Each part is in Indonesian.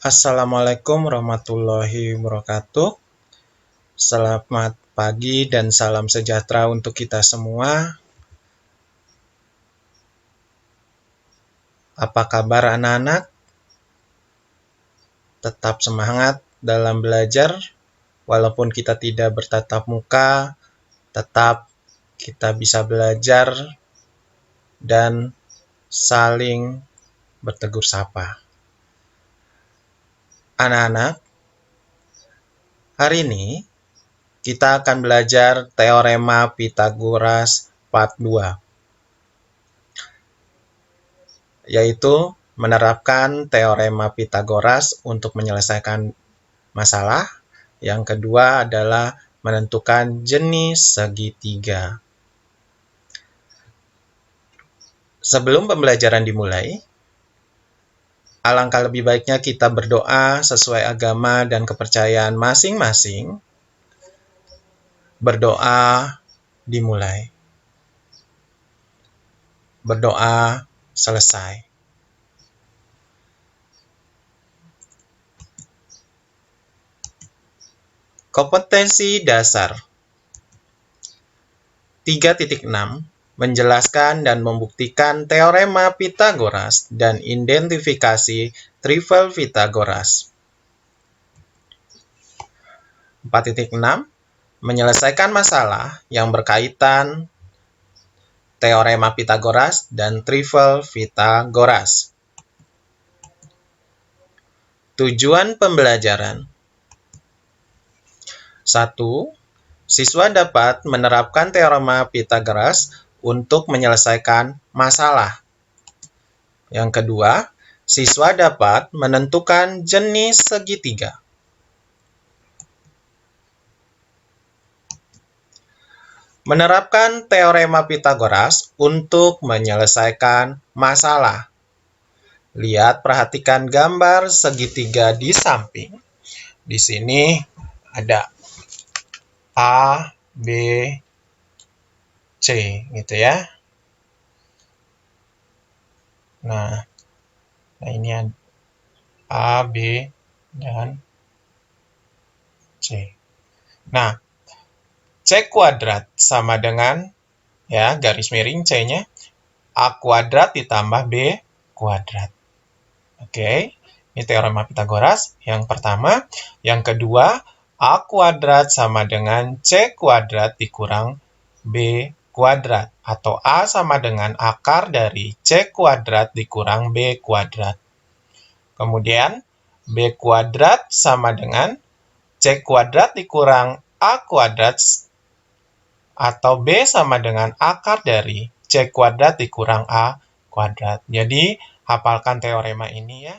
Assalamualaikum warahmatullahi wabarakatuh. Selamat pagi dan salam sejahtera untuk kita semua. Apa kabar anak-anak? Tetap semangat dalam belajar, walaupun kita tidak bertatap muka, tetap kita bisa belajar dan saling bertegur sapa. Anak-anak, hari ini kita akan belajar Teorema Pitagoras part 2, yaitu menerapkan Teorema Pitagoras untuk menyelesaikan masalah. Yang kedua adalah menentukan jenis segitiga. Sebelum pembelajaran dimulai, alangkah lebih baiknya kita berdoa sesuai agama dan kepercayaan masing-masing. Berdoa dimulai. Berdoa selesai. Kompetensi dasar 3.6 menjelaskan dan membuktikan Teorema Pitagoras dan identifikasi trivial Pitagoras. 4.6 menyelesaikan masalah yang berkaitan Teorema Pitagoras dan trivial Pitagoras. Tujuan pembelajaran 1. Siswa dapat menerapkan Teorema Pitagoras untuk menyelesaikan masalah. Yang kedua, siswa dapat menentukan jenis segitiga. Menerapkan Teorema Pitagoras untuk menyelesaikan masalah. Lihat, perhatikan gambar segitiga di samping. Di sini ada A, B, C, gitu ya. Nah ini ada A, B, dan C. Nah, C kuadrat sama dengan, ya, garis miring C-nya, A kuadrat ditambah B kuadrat. Oke, ini Teorema Pitagoras yang pertama. Yang kedua, A kuadrat sama dengan C kuadrat dikurang B kuadrat. Atau A sama dengan akar dari C kuadrat dikurang B kuadrat. Kemudian, B kuadrat sama dengan C kuadrat dikurang A kuadrat. Atau B sama dengan akar dari C kuadrat dikurang A kuadrat. Jadi, hafalkan teorema ini ya.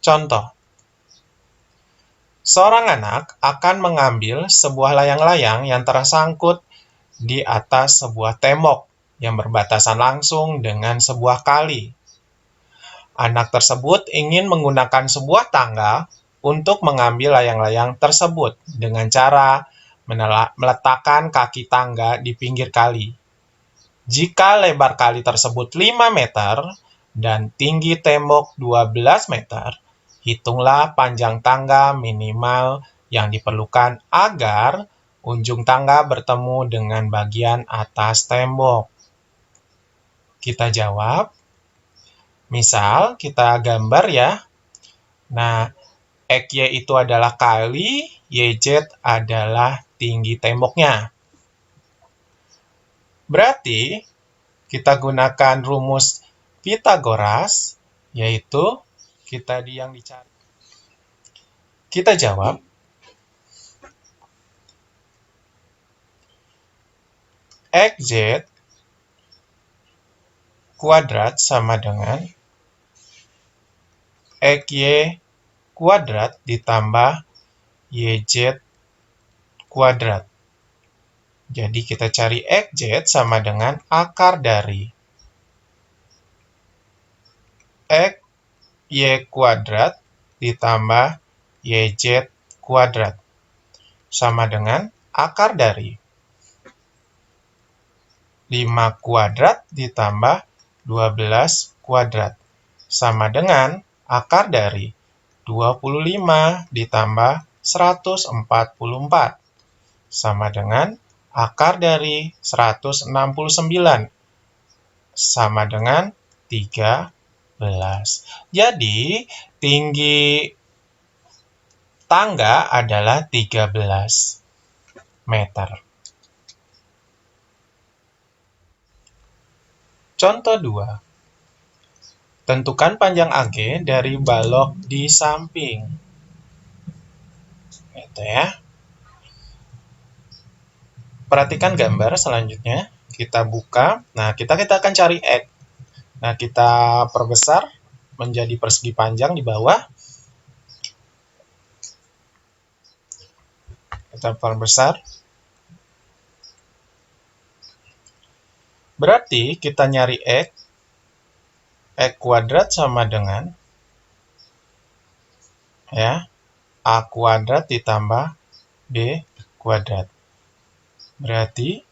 Contoh. Seorang anak akan mengambil sebuah layang-layang yang tersangkut di atas sebuah tembok yang berbatasan langsung dengan sebuah kali. Anak tersebut ingin menggunakan sebuah tangga untuk mengambil layang-layang tersebut dengan cara meletakkan kaki tangga di pinggir kali. Jika lebar kali tersebut 5 meter dan tinggi tembok 12 meter, hitunglah panjang tangga minimal yang diperlukan agar ujung tangga bertemu dengan bagian atas tembok. Kita jawab. Misal, kita gambar ya. Nah, XY itu adalah kali, YZ adalah tinggi temboknya. Berarti, kita gunakan rumus Pitagoras, yaitu yang dicari. Kita jawab. XZ kuadrat sama dengan XY kuadrat ditambah YZ kuadrat. Jadi kita cari XZ sama dengan akar dari XY kuadrat ditambah YZ kuadrat. Sama dengan akar dari 5 kuadrat ditambah 12 kuadrat. Sama dengan akar dari 25 ditambah 144 sama dengan akar dari 169 sama dengan 13. Jadi, tinggi tangga adalah 13 meter. Contoh 2. Tentukan panjang AG dari balok di samping. Itu ya. Perhatikan gambar selanjutnya. Kita buka. Nah, kita akan cari X. Nah, kita perbesar menjadi persegi panjang di bawah. Kita perbesar. Berarti kita nyari X. X kuadrat sama dengan ya, A kuadrat ditambah B kuadrat. Berarti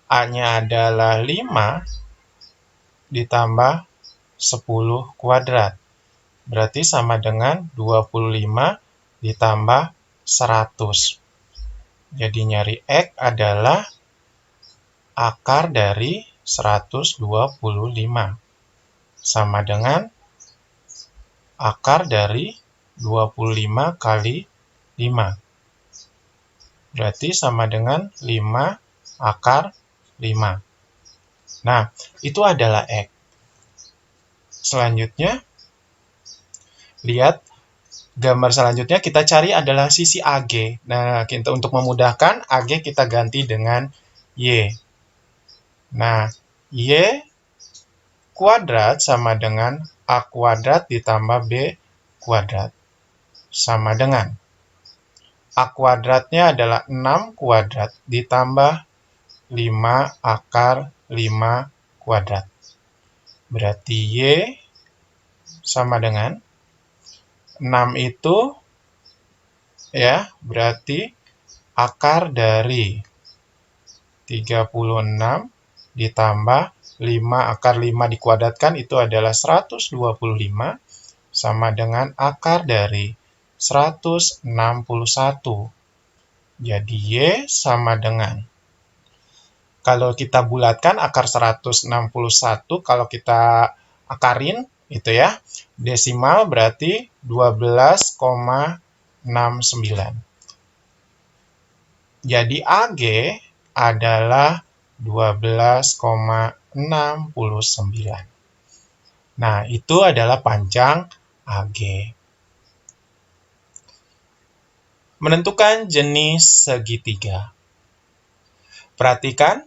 A-nya adalah 5 ditambah 10 kuadrat. Berarti sama dengan 25 ditambah 100. Jadi nyari X adalah akar dari 125. Sama dengan akar dari 25 kali 5. Berarti sama dengan 5 akar 5. Nah, itu adalah X. Selanjutnya, lihat gambar selanjutnya kita cari adalah sisi AG. Nah, untuk memudahkan, AG kita ganti dengan Y. Nah, Y kuadrat sama dengan A kuadrat ditambah B kuadrat. Sama dengan A kuadratnya adalah 6 kuadrat ditambah 5 akar 5 kuadrat. Berarti Y sama dengan 6 itu ya, berarti akar dari 36 ditambah 5 akar 5 dikuadratkan itu adalah 125 sama dengan akar dari 161. Jadi Y sama dengan, kalau kita bulatkan akar 161, kalau kita akarin itu ya, desimal berarti 12,69. Jadi AG adalah 12,69. Nah, itu adalah panjang AG. Menentukan jenis segitiga. Perhatikan,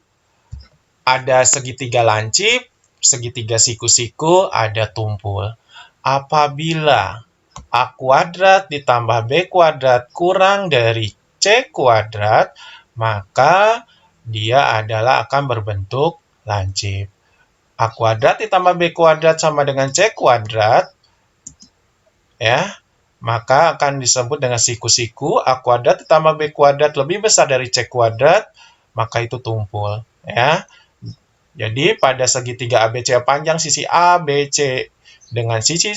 ada segitiga lancip, segitiga siku-siku, ada tumpul. Apabila A kuadrat ditambah B kuadrat kurang dari C kuadrat, maka dia akan berbentuk lancip. A kuadrat ditambah B kuadrat sama dengan C kuadrat, ya, maka akan disebut dengan siku-siku. A kuadrat ditambah B kuadrat lebih besar dari C kuadrat, maka itu tumpul. Ya. Jadi pada segitiga ABC panjang sisi ABC dengan sisi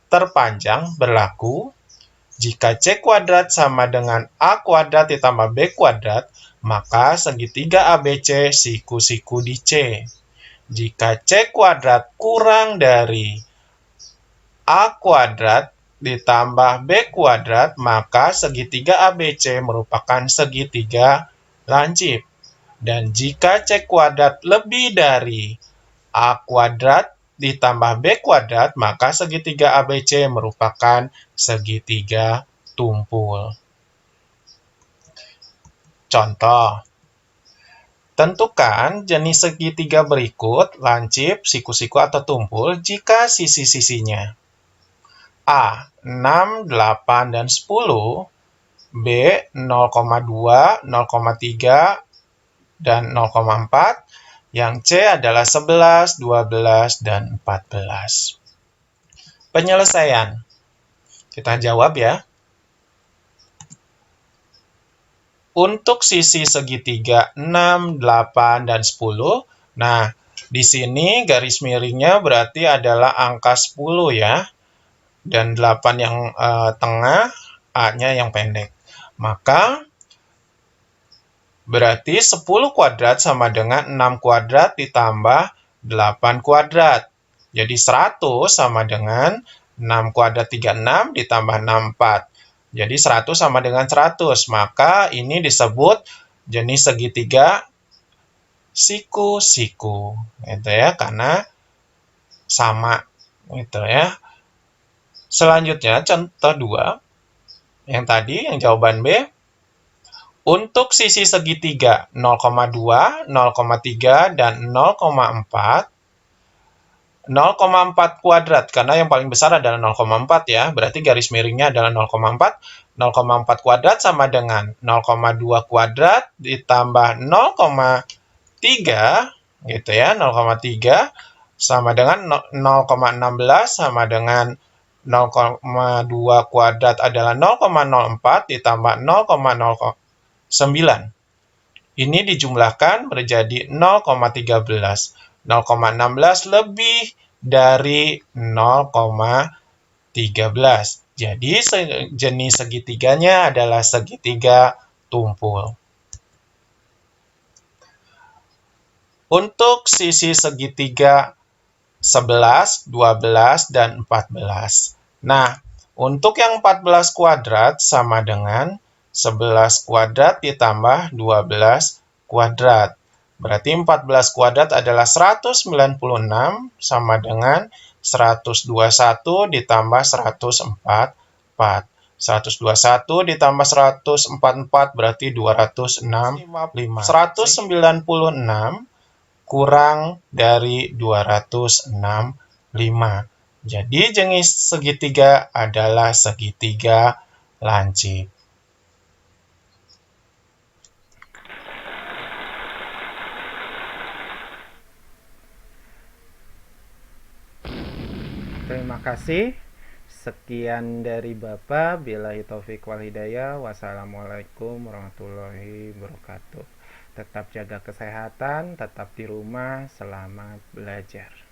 terpanjang berlaku jika C kuadrat sama dengan A kuadrat ditambah B kuadrat, maka segitiga ABC siku-siku di C. Jika C kuadrat kurang dari A kuadrat ditambah B kuadrat, maka segitiga ABC merupakan segitiga lancip. Dan jika C kuadrat lebih dari A kuadrat ditambah B kuadrat, maka segitiga ABC merupakan segitiga tumpul. Contoh, tentukan jenis segitiga berikut, lancip, siku-siku, atau tumpul jika sisi-sisinya A. 6, 8, dan 10, B. 0,2, 0,3, dan 0,4, yang C adalah 11, 12, dan 14. Penyelesaian. Kita jawab ya. Untuk sisi segitiga 6, 8, dan 10, nah, di sini garis miringnya berarti adalah angka 10 ya. dan 8 yang tengah, A-nya yang pendek. Maka berarti 10 kuadrat sama dengan 6 kuadrat ditambah 8 kuadrat. Jadi 100 sama dengan 6 kuadrat 36 ditambah 64. Jadi 100 sama dengan 100. Maka ini disebut jenis segitiga siku-siku. Gitu ya, karena sama. Gitu ya. Selanjutnya contoh 2. Yang tadi, yang jawaban B. Untuk sisi segitiga 0,2, 0,3, dan 0,4, 0,4 kuadrat, karena yang paling besar adalah 0,4 ya, berarti garis miringnya adalah 0,4. 0,4 kuadrat sama dengan 0,2 kuadrat ditambah 0,3, gitu ya, 0,3 sama dengan 0,16 sama dengan 0,2 kuadrat adalah 0,04 ditambah 0,09. Ini dijumlahkan menjadi 0,13. 0,16 lebih dari 0,13. Jadi jenis segitiganya adalah segitiga tumpul. Untuk sisi segitiga 11, 12, dan 14. Nah, untuk yang 14 kuadrat sama dengan 11 kuadrat ditambah 12 kuadrat. Berarti 14 kuadrat adalah 196 sama dengan 121 ditambah 144. 121 ditambah 144 berarti 265. 196 kurang dari 265. Jadi jenis segitiga adalah segitiga lancip. Terima kasih. Sekian dari Bapak. Billahi taufik wal hidayah. Wassalamualaikum warahmatullahi wabarakatuh. Tetap jaga kesehatan, tetap di rumah, selamat belajar.